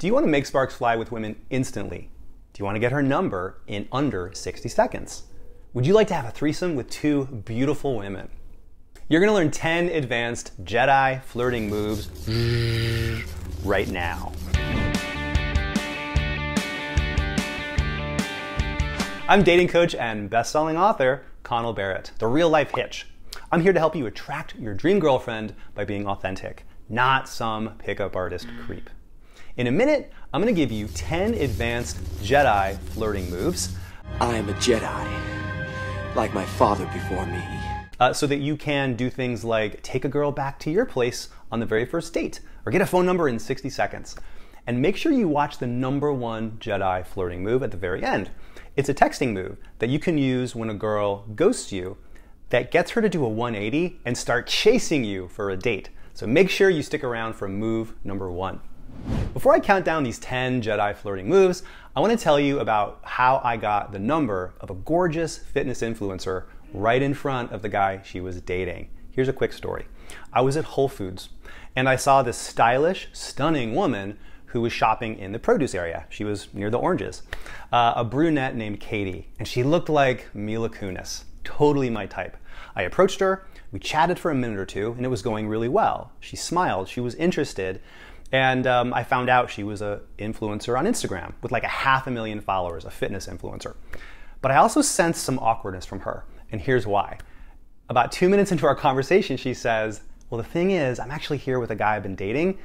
Do you want to make sparks fly with women instantly? Do you want to get her number in under 60 seconds? Would you like to have a threesome with two beautiful women? You're going to learn 10 advanced Jedi flirting moves right now. I'm dating coach and best-selling author Connell Barrett, the real-life hitch. I'm here to help you attract your dream girlfriend by being authentic, not some pickup artist creep. In a minute, I'm going to give you 10 advanced Jedi flirting moves. I'm a Jedi, like my father before me. So that you can do things like take a girl back to your place on the very first date, or get a phone number in 60 seconds. And make sure you watch the #1 Jedi flirting move at the very end. It's a texting move that you can use when a girl ghosts you that gets her to do a 180 and start chasing you for a date. So make sure you stick around for move #1. Before I count down these 10 Jedi flirting moves, I want to tell you about how I got the number of a gorgeous fitness influencer right in front of the guy she was dating. Here's a quick story. I was at Whole Foods and I saw this stylish, stunning woman who was shopping in the produce area. She was near the oranges. A brunette named Katie, and she looked like Mila Kunis, totally my type. I approached her, we chatted for a minute or two, and it was going really well. She smiled, she was interested, and I found out she was an influencer on Instagram with like 500,000 followers, a fitness influencer. But I also sensed some awkwardness from her, and here's why. About 2 minutes into our conversation, she says, well, the thing is, I'm actually here with a guy I've been dating,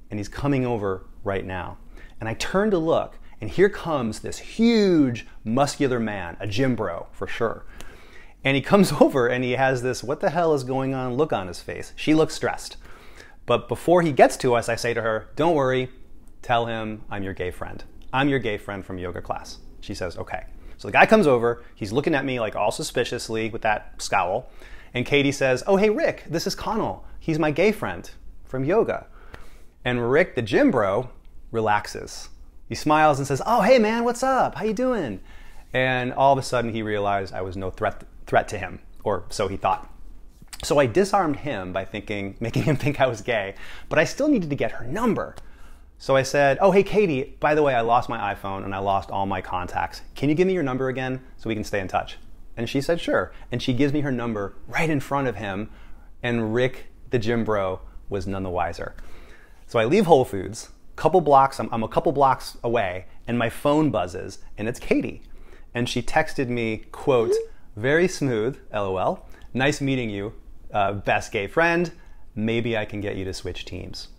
and he's coming over right now. And I turned to look, and here comes this huge, muscular man, a gym bro for sure. And he comes over and he has this what the hell is going on look on his face. She looks stressed. But before he gets to us, I say to her, don't worry, tell him I'm your gay friend. I'm your gay friend from yoga class. She says, okay. So the guy comes over, he's looking at me like all suspiciously with that scowl. And Katie says, oh, hey, Rick, this is Connell. He's my gay friend from yoga. And Rick, the gym bro, relaxes. He smiles and says, oh, hey man, what's up? How you doing? And all of a sudden he realized I was no threat to him, or so he thought. So I disarmed him by making him think I was gay, but I still needed to get her number. So I said, oh, hey Katie, by the way, I lost my iPhone and I lost all my contacts. Can you give me your number again so we can stay in touch? And she said, sure. And she gives me her number right in front of him, and Rick, the gym bro, was none the wiser. So I leave Whole Foods, I'm a couple blocks away, and my phone buzzes, and it's Katie. And she texted me, quote, very smooth, LOL, nice meeting you, best gay friend, maybe I can get you to switch teams.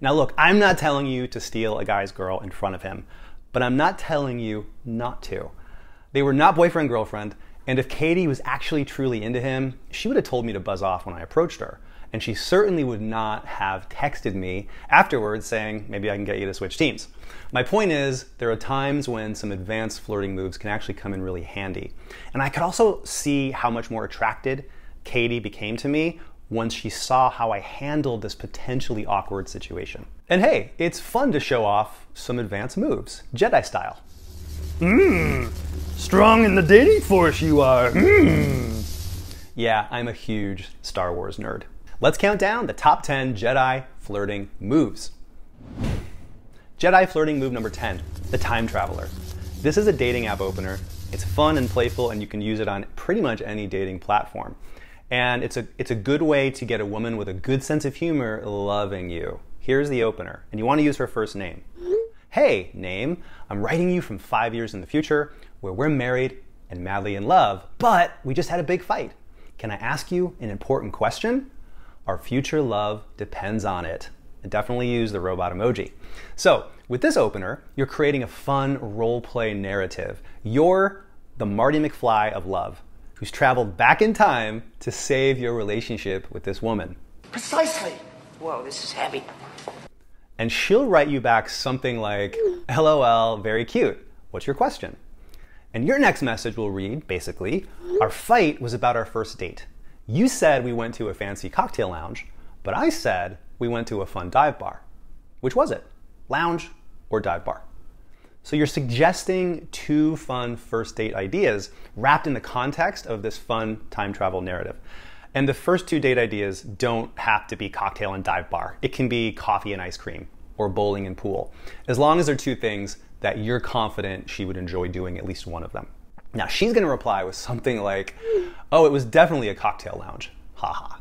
Now look, I'm not telling you to steal a guy's girl in front of him, but I'm not telling you not to. They were not boyfriend-girlfriend, and if Katie was actually truly into him, she would have told me to buzz off when I approached her. And she certainly would not have texted me afterwards saying, maybe I can get you to switch teams. My point is, there are times when some advanced flirting moves can actually come in really handy. And I could also see how much more attracted Katie became to me once she saw how I handled this potentially awkward situation. And hey, it's fun to show off some advanced moves, Jedi style. Strong in the dating force you are. Yeah, I'm a huge Star Wars nerd. Let's count down the top 10 Jedi flirting moves. Jedi flirting move number 10, the time traveler. This is a dating app opener. It's fun and playful, and you can use it on pretty much any dating platform. And it's a good way to get a woman with a good sense of humor loving you. Here's the opener, and you want to use her first name. Hey, name, I'm writing you from 5 years in the future where we're married and madly in love, but we just had a big fight. Can I ask you an important question? Our future love depends on it. And definitely use the robot emoji. So with this opener, you're creating a fun role play narrative. You're the Marty McFly of love, who's traveled back in time to save your relationship with this woman. Precisely. Whoa, this is heavy. And she'll write you back something like, LOL, very cute. What's your question? And your next message will read, basically, our fight was about our first date. You said we went to a fancy cocktail lounge, but I said we went to a fun dive bar. Which was it? Lounge or dive bar? So you're suggesting two fun first date ideas wrapped in the context of this fun time travel narrative. And the first two date ideas don't have to be cocktail and dive bar. It can be coffee and ice cream. or bowling and pool, as long as they're two things that you're confident she would enjoy doing at least one of them. Now, she's going to reply with something like, oh, it was definitely a cocktail lounge. Haha.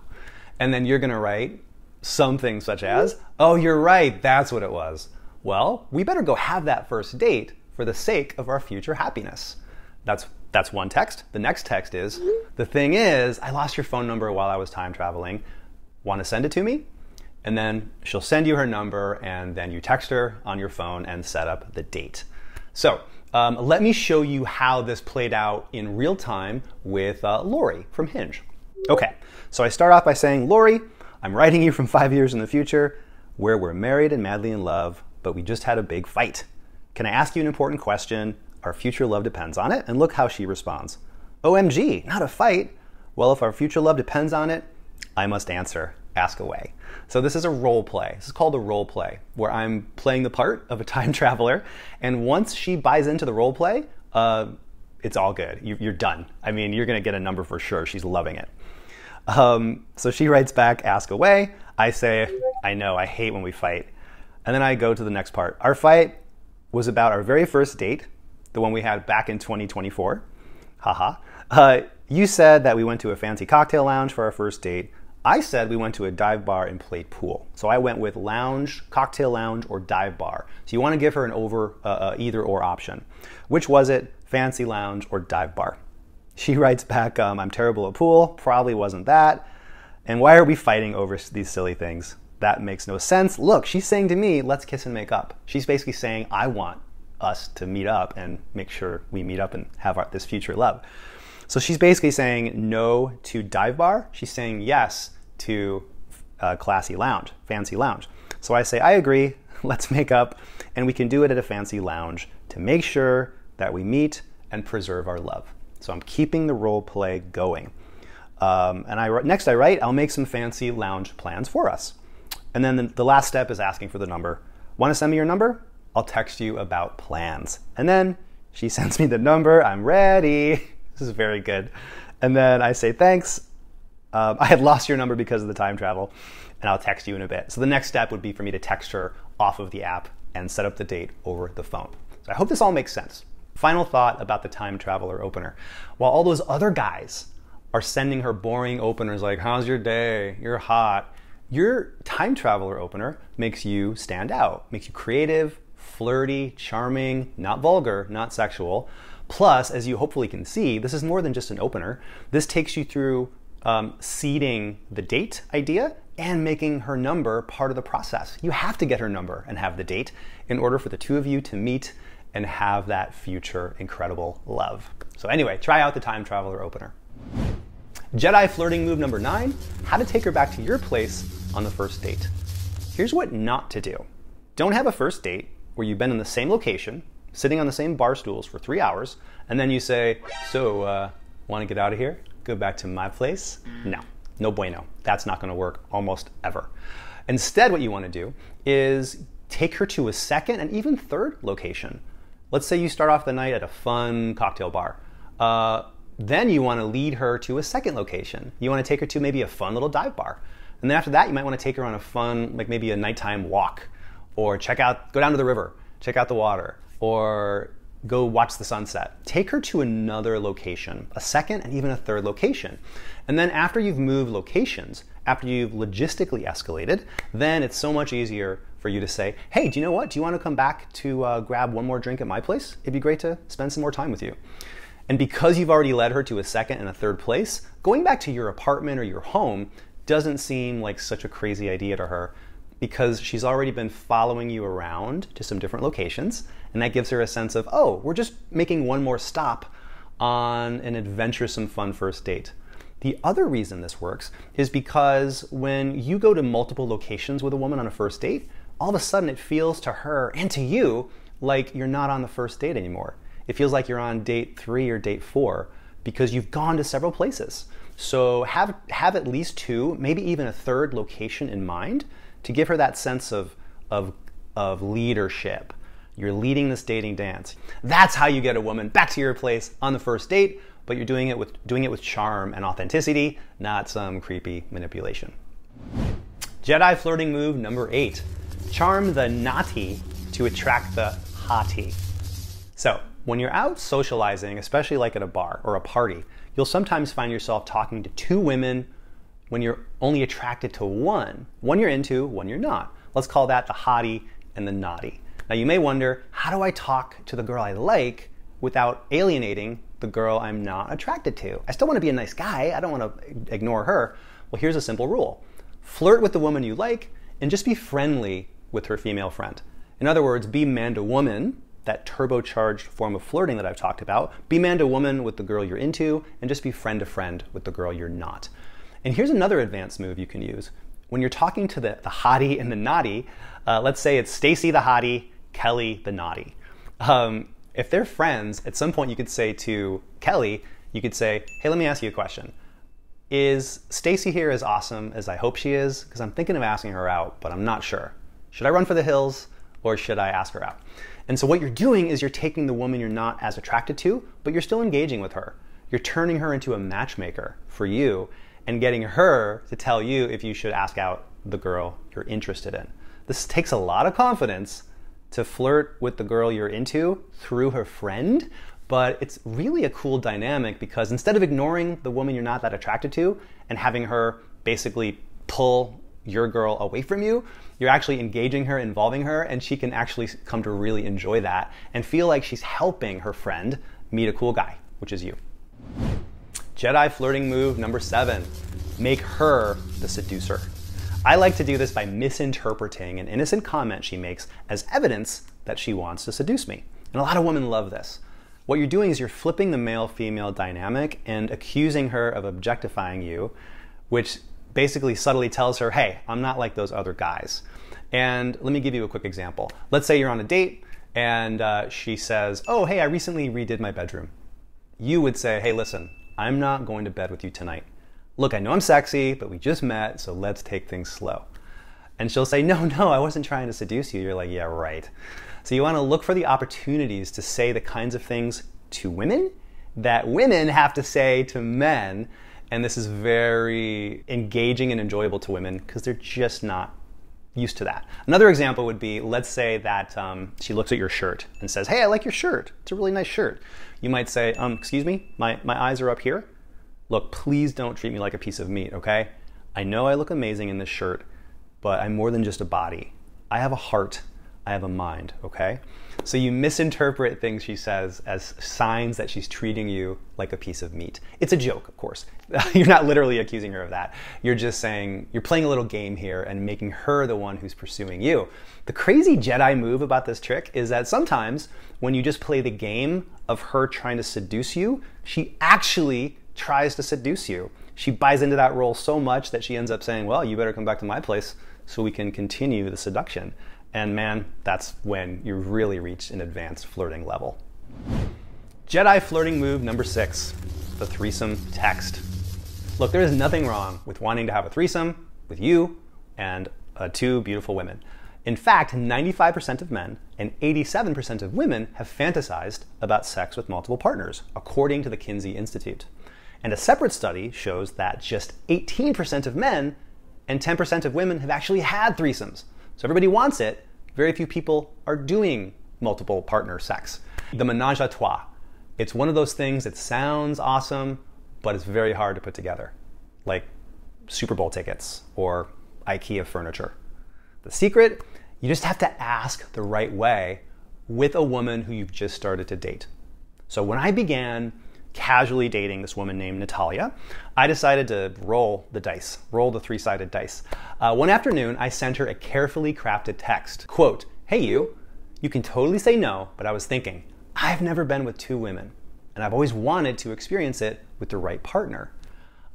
And then you're going to write something such as, oh, you're right, that's what it was. Well, we better go have that first date for the sake of our future happiness. That's one text. The next text is, the thing is, I lost your phone number while I was time traveling. Want to send it to me? And then she'll send you her number, and then you text her on your phone and set up the date. So let me show you how this played out in real time with Lori from Hinge. Okay, so I start off by saying, Lori, I'm writing you from 5 years in the future where we're married and madly in love, but we just had a big fight. Can I ask you an important question? Our future love depends on it. And look how she responds. OMG, not a fight. Well, if our future love depends on it, I must answer. Ask away. So this is a role play. This is called a role play, where I'm playing the part of a time traveler. And once she buys into the role play, it's all good. You're done. I mean, you're going to get a number for sure. She's loving it. So she writes back, ask away. I say, I know, I hate when we fight. And then I go to the next part. Our fight was about our very first date, the one we had back in 2024. Haha. You said that we went to a fancy cocktail lounge for our first date. I said we went to a dive bar and played pool. So I went with lounge, cocktail lounge, or dive bar. So you want to give her an either or option. Which was it? Fancy lounge or dive bar? She writes back, I'm terrible at pool. Probably wasn't that. And why are we fighting over these silly things? That makes no sense. Look, she's saying to me, let's kiss and make up. She's basically saying, I want us to meet up and make sure we meet up and have this future love. So she's basically saying no to dive bar. She's saying yes to classy lounge, fancy lounge. So I say, I agree, let's make up, and we can do it at a fancy lounge to make sure that we meet and preserve our love. So I'm keeping the role play going. Next I write, I'll make some fancy lounge plans for us. And then the last step is asking for the number. Want to send me your number? I'll text you about plans. And then she sends me the number. I'm ready. This is very good. And then I say, thanks. I had lost your number because of the time travel, and I'll text you in a bit. So the next step would be for me to text her off of the app and set up the date over the phone. So I hope this all makes sense. Final thought about the time traveler opener. While all those other guys are sending her boring openers like, how's your day? You're hot. Your time traveler opener makes you stand out, makes you creative, flirty, charming, not vulgar, not sexual. Plus, as you hopefully can see, this is more than just an opener. This takes you through seeding the date idea and making her number part of the process. You have to get her number and have the date in order for the two of you to meet and have that future incredible love. So anyway, try out the time traveler opener. Jedi Flirting Move number 9, how to take her back to your place on the first date. Here's what not to do. Don't have a first date where you've been in the same location, sitting on the same bar stools for 3 hours, and then you say, so, want to get out of here? Go back to my place? No bueno. That's not going to work almost ever. Instead, what you want to do is take her to a second and even third location. Let's say you start off the night at a fun cocktail bar. Then you want to lead her to a second location. You want to take her to maybe a fun little dive bar. And then after that, you might want to take her on a fun, like maybe a nighttime walk, or go down to the river, check out the water, or go watch the sunset. Take her to another location, a second and even a third location. And then after you've moved locations, after you've logistically escalated, then it's so much easier for you to say, hey, do you know what? Do you want to come back to grab one more drink at my place? It'd be great to spend some more time with you. And because you've already led her to a second and a third place, going back to your apartment or your home doesn't seem like such a crazy idea to her, because she's already been following you around to some different locations, and that gives her a sense of, oh, we're just making one more stop on an adventuresome, fun first date. The other reason this works is because when you go to multiple locations with a woman on a first date, all of a sudden it feels to her and to you like you're not on the first date anymore. It feels like you're on date 3 or date 4 because you've gone to several places. So have at least 2, maybe even a third location in mind to give her that sense of leadership. You're leading this dating dance. That's how you get a woman back to your place on the first date, but you're doing it with charm and authenticity, not some creepy manipulation. Jedi Flirting Move number 8. Charm the naughty to attract the hottie. So, when you're out socializing, especially like at a bar or a party, you'll sometimes find yourself talking to two women when you're only attracted to one. One you're into, one you're not. Let's call that the hottie and the naughty. Now you may wonder, how do I talk to the girl I like without alienating the girl I'm not attracted to? I still want to be a nice guy. I don't want to ignore her. Well, here's a simple rule. Flirt with the woman you like and just be friendly with her female friend. In other words, be man to woman, that turbocharged form of flirting that I've talked about. Be man to woman with the girl you're into and just be friend to friend with the girl you're not. And here's another advanced move you can use. When you're talking to the hottie and the naughty, let's say it's Stacy the hottie, Kelly the naughty. If they're friends, at some point you could say to Kelly, you could say, hey, let me ask you a question. Is Stacy here as awesome as I hope she is? Because I'm thinking of asking her out, but I'm not sure. Should I run for the hills or should I ask her out? And so what you're doing is you're taking the woman you're not as attracted to, but you're still engaging with her. You're turning her into a matchmaker for you and getting her to tell you if you should ask out the girl you're interested in. This takes a lot of confidence to flirt with the girl you're into through her friend, but it's really a cool dynamic because instead of ignoring the woman you're not that attracted to and having her basically pull your girl away from you, you're actually engaging her, involving her, and she can actually come to really enjoy that and feel like she's helping her friend meet a cool guy, which is you. Jedi flirting move number 7, make her the seducer. I like to do this by misinterpreting an innocent comment she makes as evidence that she wants to seduce me. And a lot of women love this. What you're doing is you're flipping the male-female dynamic and accusing her of objectifying you, which basically subtly tells her, hey, I'm not like those other guys. And let me give you a quick example. Let's say you're on a date and she says, oh, hey, I recently redid my bedroom. You would say, hey, listen, I'm not going to bed with you tonight. Look, I know I'm sexy, but we just met, so let's take things slow. And she'll say, no, I wasn't trying to seduce you. You're like, yeah, right. So you want to look for the opportunities to say the kinds of things to women that women have to say to men. And this is very engaging and enjoyable to women because they're just not used to that. Another example would be, let's say that she looks at your shirt and says, hey, I like your shirt. It's a really nice shirt. You might say, excuse me, my eyes are up here. Look, please don't treat me like a piece of meat, okay? I know I look amazing in this shirt, but I'm more than just a body. I have a heart. I have a mind, okay? So you misinterpret things she says as signs that she's treating you like a piece of meat. It's a joke, of course. You're not literally accusing her of that. You're just saying, you're playing a little game here and making her the one who's pursuing you. The crazy Jedi move about this trick is that sometimes when you just play the game of her trying to seduce you, she actually tries to seduce you. She buys into that role so much that she ends up saying, well, you better come back to my place so we can continue the seduction. And man, that's when you really reach an advanced flirting level. Jedi flirting move number 6, the threesome text. Look, there is nothing wrong with wanting to have a threesome with you and 2 beautiful women. In fact, 95% of men and 87% of women have fantasized about sex with multiple partners, according to the Kinsey Institute. And a separate study shows that just 18% of men and 10% of women have actually had threesomes. So everybody wants it. Very few people are doing multiple partner sex. The menage a trois. It's one of those things that sounds awesome, but it's very hard to put together, like Super Bowl tickets or IKEA furniture. The secret, you just have to ask the right way with a woman who you've just started to date. So when I began casually dating this woman named Natalia, I decided to roll the dice, roll the 3-sided dice. One afternoon, I sent her a carefully crafted text. Quote, hey you can totally say no, but I was thinking, I've never been with 2 women, and I've always wanted to experience it with the right partner.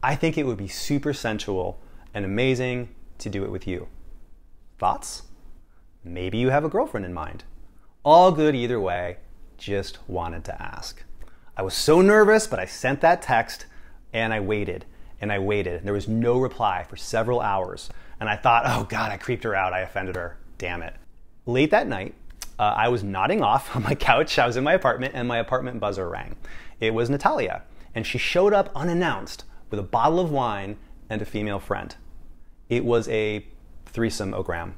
I think it would be super sensual and amazing to do it with you. Thoughts? Maybe you have a girlfriend in mind. All good either way, just wanted to ask. I was so nervous, but I sent that text and I waited and I waited. There was no reply for several hours. And I thought, oh God, I creeped her out. I offended her. Damn it. Late that night, I was nodding off on my couch. I was in my apartment and my apartment buzzer rang. It was Natalia. And she showed up unannounced with a bottle of wine and a female friend. It was a threesome-ogram.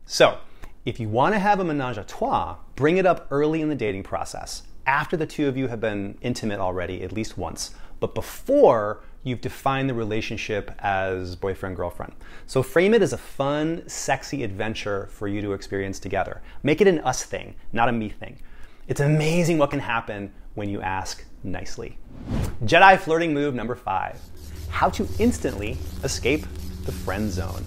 So if you want to have a menage a trois, bring it up early in the dating process, after the two of you have been intimate already at least once, but before you've defined the relationship as boyfriend-girlfriend. So frame it as a fun, sexy adventure for you to experience together. Make it an us thing, not a me thing. It's amazing what can happen when you ask nicely. Jedi Flirting Move number 5. How to instantly escape the friend zone.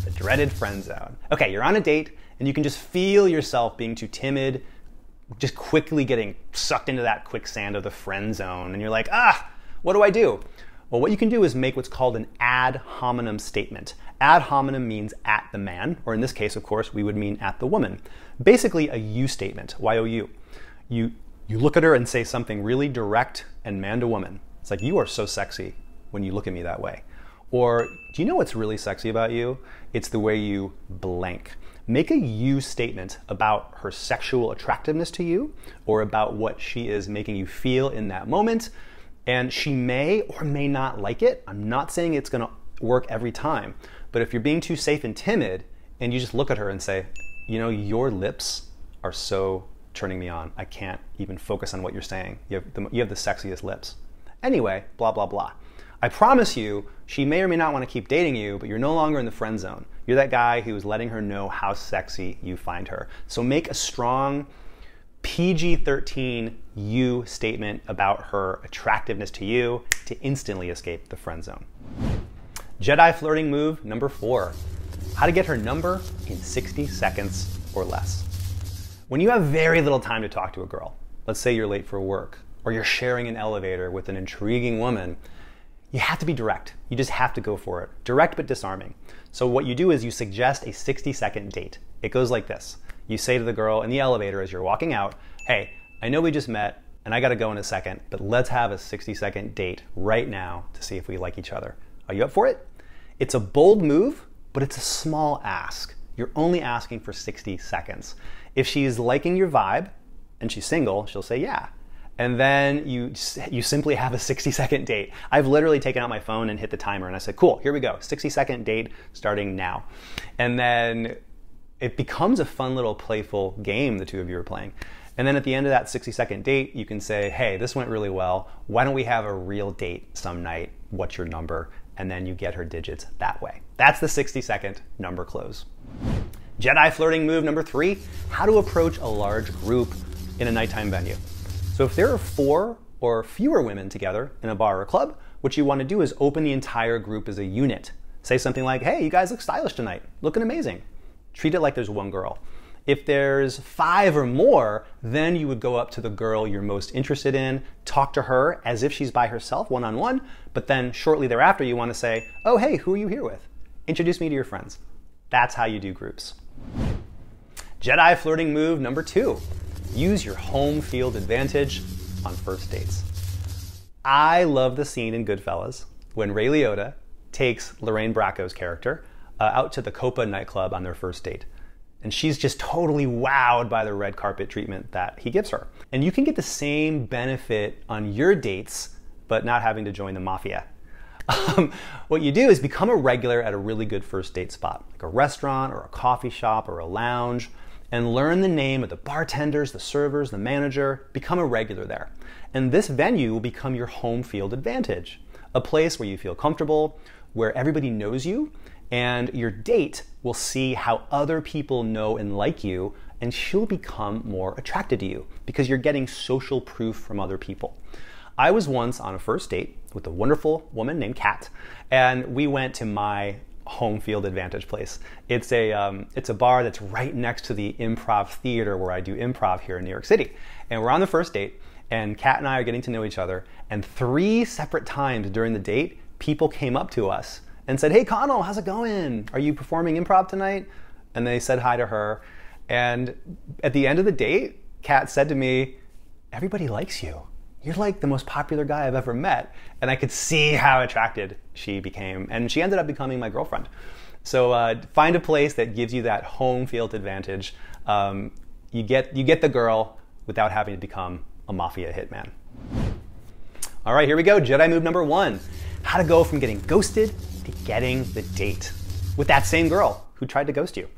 The dreaded friend zone. Okay, you're on a date and you can just feel yourself being too timid, just quickly getting sucked into that quicksand of the friend zone. And you're like, what do I do? Well, what you can do is make what's called an ad hominem statement. Ad hominem means at the man, or in this case, of course, we would mean at the woman. Basically a you statement, Y-O-U. You look at her and say something really direct and man to woman. It's like, you are so sexy when you look at me that way. Or, do you know what's really sexy about you? It's the way you blank. Make a you statement about her sexual attractiveness to you, or about what she is making you feel in that moment. And she may or may not like it. I'm not saying it's gonna work every time, but if you're being too safe and timid and you just look at her and say, you know, your lips are so turning me on. I can't even focus on what you're saying. You have the sexiest lips. Anyway, blah, blah, blah. I promise you, she may or may not want to keep dating you, but you're no longer in the friend zone. You're that guy who's letting her know how sexy you find her. So make a strong PG-13 you statement about her attractiveness to you to instantly escape the friend zone. Jedi Flirting Move number 4. How to get her number in 60 seconds or less. When you have very little time to talk to a girl, let's say you're late for work, or you're sharing an elevator with an intriguing woman, you have to be direct. You just have to go for it. Direct but disarming. So what you do is you suggest a 60-second date. It goes like this. You say to the girl in the elevator as you're walking out, hey, I know we just met and I gotta go in a second, but let's have a 60-second date right now to see if we like each other. Are you up for it? It's a bold move, but it's a small ask. You're only asking for 60 seconds. If she's liking your vibe and she's single, she'll say yeah. And then you simply have a 60-second date. I've literally taken out my phone and hit the timer and I said, cool, here we go. 60-second date starting now. And then it becomes a fun little playful game the two of you are playing. And then at the end of that 60-second date, you can say, hey, this went really well. Why don't we have a real date some night? What's your number? And then you get her digits that way. That's the 60-second number close. Jedi Flirting Move number 3, how to approach a large group in a nighttime venue. So if there are 4 or fewer women together in a bar or club, what you want to do is open the entire group as a unit. Say something like, hey, you guys look stylish tonight, looking amazing. Treat it like there's one girl. If there's 5 or more, then you would go up to the girl you're most interested in, talk to her as if she's by herself, one-on-one, but then shortly thereafter you want to say, oh, hey, who are you here with? Introduce me to your friends. That's how you do groups. Jedi Flirting Move number 2. Use your home field advantage on first dates. I love the scene in Goodfellas when Ray Liotta takes Lorraine Bracco's character out to the Copa nightclub on their first date. And she's just totally wowed by the red carpet treatment that he gives her. And you can get the same benefit on your dates, but not having to join the mafia. What you do is become a regular at a really good first date spot, like a restaurant or a coffee shop or a lounge, and learn the name of the bartenders, the servers, the manager. Become a regular there. And this venue will become your home field advantage, a place where you feel comfortable, where everybody knows you, and your date will see how other people know and like you, and she'll become more attracted to you because you're getting social proof from other people. I was once on a first date with a wonderful woman named Kat, and we went to my home field advantage place. It's a bar that's right next to the Improv Theater where I do improv here in New York City. And we're on the first date, and Kat and I are getting to know each other, and 3 separate times during the date, people came up to us and said, hey Connell, how's it going? Are you performing improv tonight? And they said hi to her. And at the end of the date, Kat said to me, everybody likes you. You're like the most popular guy I've ever met. And I could see how attracted she became. And she ended up becoming my girlfriend. So find a place that gives you that home field advantage. You get the girl without having to become a mafia hitman. All right, here we go. Jedi move number 1. How to go from getting ghosted to getting the date with that same girl who tried to ghost you.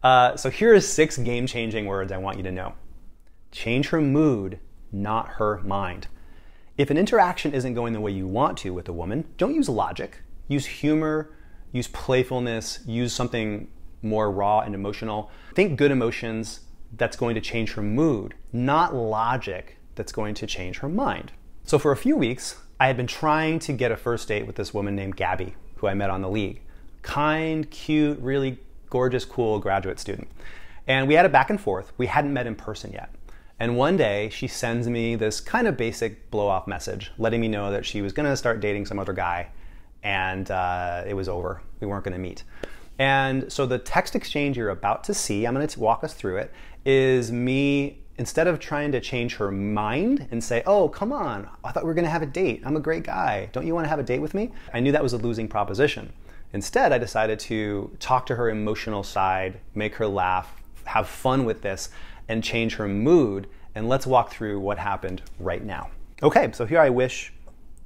So here are 6 game-changing words I want you to know. Change her mood, not her mind. If an interaction isn't going the way you want to with a woman, don't use logic. Use humor, use playfulness, use something more raw and emotional. Think good emotions that's going to change her mood, not logic that's going to change her mind. So for a few weeks, I had been trying to get a first date with this woman named Gabby, who I met on the league. Kind, cute, really gorgeous, cool graduate student. And we had a back and forth. We hadn't met in person yet. And one day she sends me this kind of basic blow-off message, letting me know that she was gonna start dating some other guy, and it was over. We weren't gonna meet. And so the text exchange you're about to see, I'm gonna walk us through it, is me, instead of trying to change her mind and say, oh, come on, I thought we were gonna have a date. I'm a great guy. Don't you wanna have a date with me? I knew that was a losing proposition. Instead, I decided to talk to her emotional side, make her laugh, have fun with this, and change her mood. And let's walk through what happened right now. Okay, so here I wish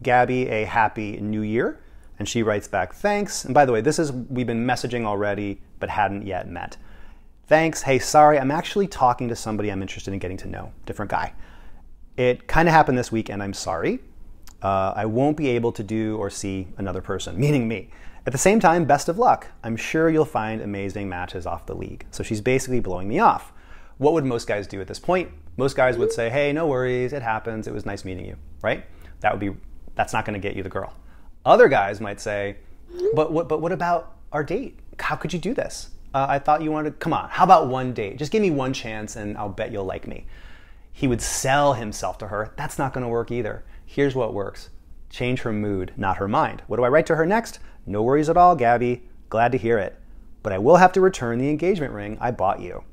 Gabby a happy new year. And she writes back, thanks. And by the way, we've been messaging already, but hadn't yet met. Thanks, hey, sorry, I'm actually talking to somebody I'm interested in getting to know, different guy. It kind of happened this week and I'm sorry. I won't be able to do or see another person, meaning me. At the same time, best of luck. I'm sure you'll find amazing matches off the league. So she's basically blowing me off. What would most guys do at this point? Most guys would say, hey, no worries, it happens, it was nice meeting you, right? That's not gonna get you the girl. Other guys might say, but what about our date? How could you do this? I thought you wanted, come on, how about one date? Just give me one chance and I'll bet you'll like me. He would sell himself to her. That's not gonna work either. Here's what works. Change her mood, not her mind. What do I write to her next? No worries at all, Gabby. Glad to hear it. But I will have to return the engagement ring I bought you.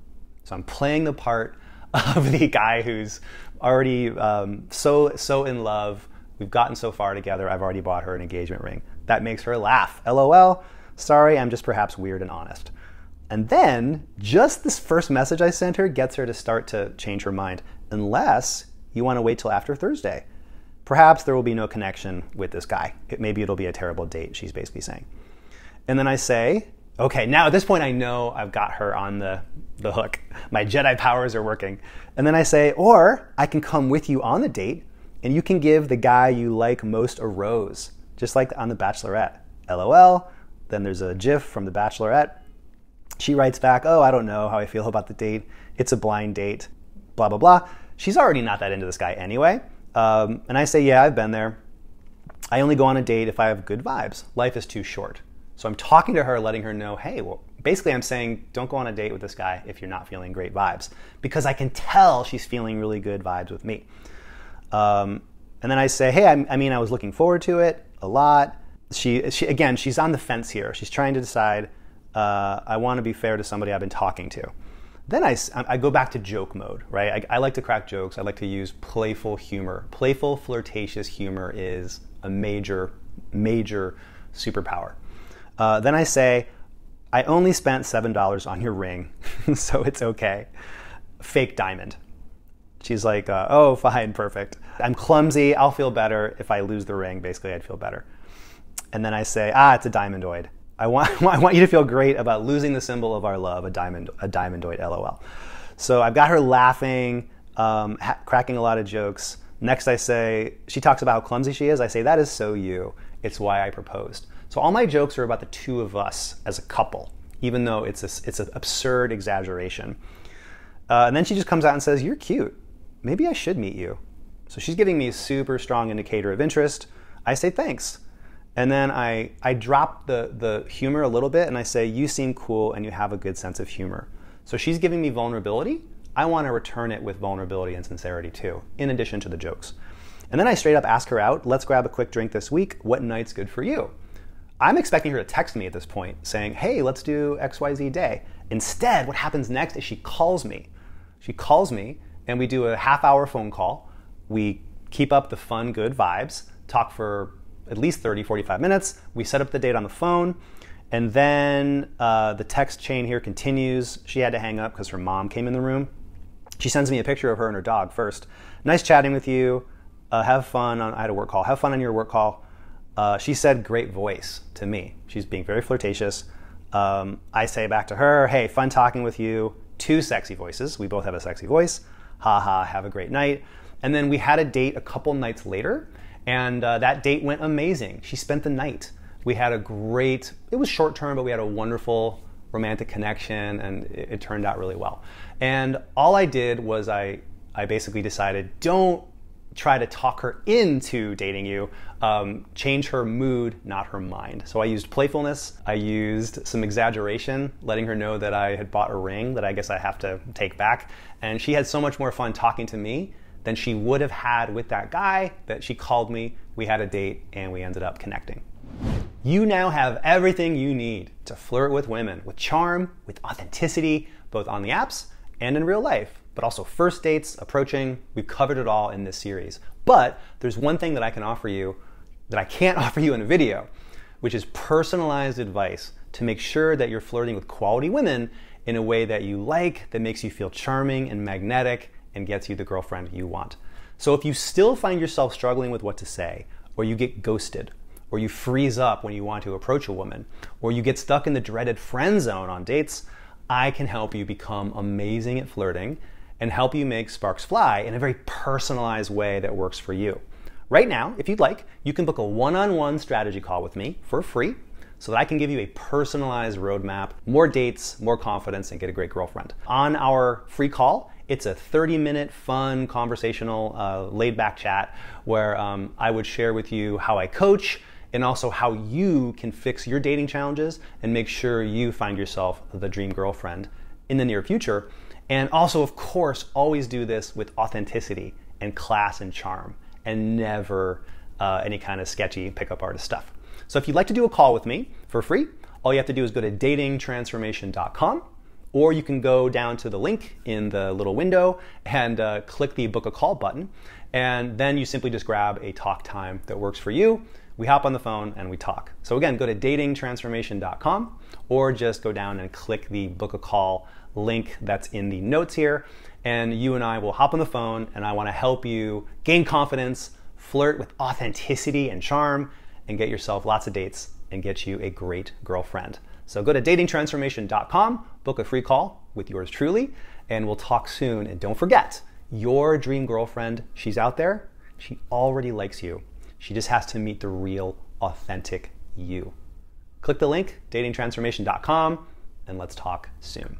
So I'm playing the part of the guy who's already so in love. We've gotten so far together, I've already bought her an engagement ring. That makes her laugh. LOL, sorry, I'm just perhaps weird and honest. And then, just this first message I sent her gets her to start to change her mind, unless you want to wait till after Thursday. Perhaps there will be no connection with this guy. Maybe it'll be a terrible date, she's basically saying. And then I say, okay, now at this point I know I've got her on the hook. My Jedi powers are working. And then I say, or I can come with you on the date and you can give the guy you like most a rose, just like on The Bachelorette. LOL. Then there's a GIF from The Bachelorette. She writes back, oh, I don't know how I feel about the date. It's a blind date, blah, blah, blah. She's already not that into this guy anyway. And I say, yeah, I've been there. I only go on a date if I have good vibes. Life is too short. So I'm talking to her, letting her know, hey, well, basically I'm saying, don't go on a date with this guy if you're not feeling great vibes. Because I can tell she's feeling really good vibes with me. And then I say, hey, I was looking forward to it a lot. Again, she's on the fence here. She's trying to decide, I want to be fair to somebody I've been talking to. Then I go back to joke mode, right? I like to crack jokes. I like to use playful humor. Playful, flirtatious humor is a major, major superpower. Then I say, I only spent $7 on your ring, so it's okay. Fake diamond. She's like, oh, fine, perfect. I'm clumsy. I'll feel better if I lose the ring. Basically, I'd feel better. And then I say, it's a diamondoid. I want you to feel great about losing the symbol of our love, a diamondoid, LOL. So I've got her laughing, cracking a lot of jokes. Next I say, she talks about how clumsy she is. I say, that is so you. It's why I proposed. So all my jokes are about the two of us as a couple, even though it's an absurd exaggeration. And then she just comes out and says, you're cute. Maybe I should meet you. So she's giving me a super strong indicator of interest. I say, thanks. And then I drop the humor a little bit and I say, you seem cool and you have a good sense of humor. So she's giving me vulnerability. I want to return it with vulnerability and sincerity too, in addition to the jokes. And then I straight up ask her out, let's grab a quick drink this week. What night's good for you? I'm expecting her to text me at this point saying, hey, let's do XYZ day. Instead, what happens next is she calls me. She calls me and we do a half-hour phone call. We keep up the fun, good vibes, talk for at least 30, 45 minutes. We set up the date on the phone. And then the text chain here continues. She had to hang up because her mom came in the room. She sends me a picture of her and her dog first. Nice chatting with you. Have fun I had a work call. Have fun on your work call. She said great voice to me. She's being very flirtatious. I say back to her, hey, fun talking with you. 2 sexy voices. We both have a sexy voice. Haha, have a great night. And then we had a date a couple nights later, and that date went amazing. She spent the night. We had a great, it was short term, but we had a wonderful romantic connection, and it turned out really well. And all I did was I basically decided, don't try to talk her into dating you, change her mood, not her mind. So I used playfulness, I used some exaggeration, letting her know that I had bought a ring that I guess I have to take back. And she had so much more fun talking to me than she would have had with that guy that she called me, we had a date, and we ended up connecting. You now have everything you need to flirt with women, with charm, with authenticity, both on the apps and in real life, but also first dates, approaching. We've covered it all in this series. But there's one thing that I can offer you that I can't offer you in a video, which is personalized advice to make sure that you're flirting with quality women in a way that you like, that makes you feel charming and magnetic and gets you the girlfriend you want. So if you still find yourself struggling with what to say, or you get ghosted, or you freeze up when you want to approach a woman, or you get stuck in the dreaded friend zone on dates, I can help you become amazing at flirting and help you make sparks fly in a very personalized way that works for you. Right now, if you'd like, you can book a one-on-one strategy call with me for free so that I can give you a personalized roadmap, more dates, more confidence, and get a great girlfriend. On our free call, it's a 30-minute fun, conversational, laid-back chat where I would share with you how I coach, and also how you can fix your dating challenges and make sure you find yourself the dream girlfriend in the near future. And also, of course, always do this with authenticity and class and charm, and never any kind of sketchy pickup artist stuff. So if you'd like to do a call with me for free, all you have to do is go to datingtransformation.com, or you can go down to the link in the little window and click the book a call button. And then you simply just grab a talk time that works for you. We hop on the phone and we talk. So again, go to datingtransformation.com, or just go down and click the book a call link that's in the notes here. And you and I will hop on the phone, and I want to help you gain confidence, flirt with authenticity and charm, and get yourself lots of dates and get you a great girlfriend. So go to datingtransformation.com, book a free call with yours truly, and we'll talk soon. And don't forget, your dream girlfriend, she's out there. She already likes you. She just has to meet the real, authentic you. Click the link, datingtransformation.com, and let's talk soon.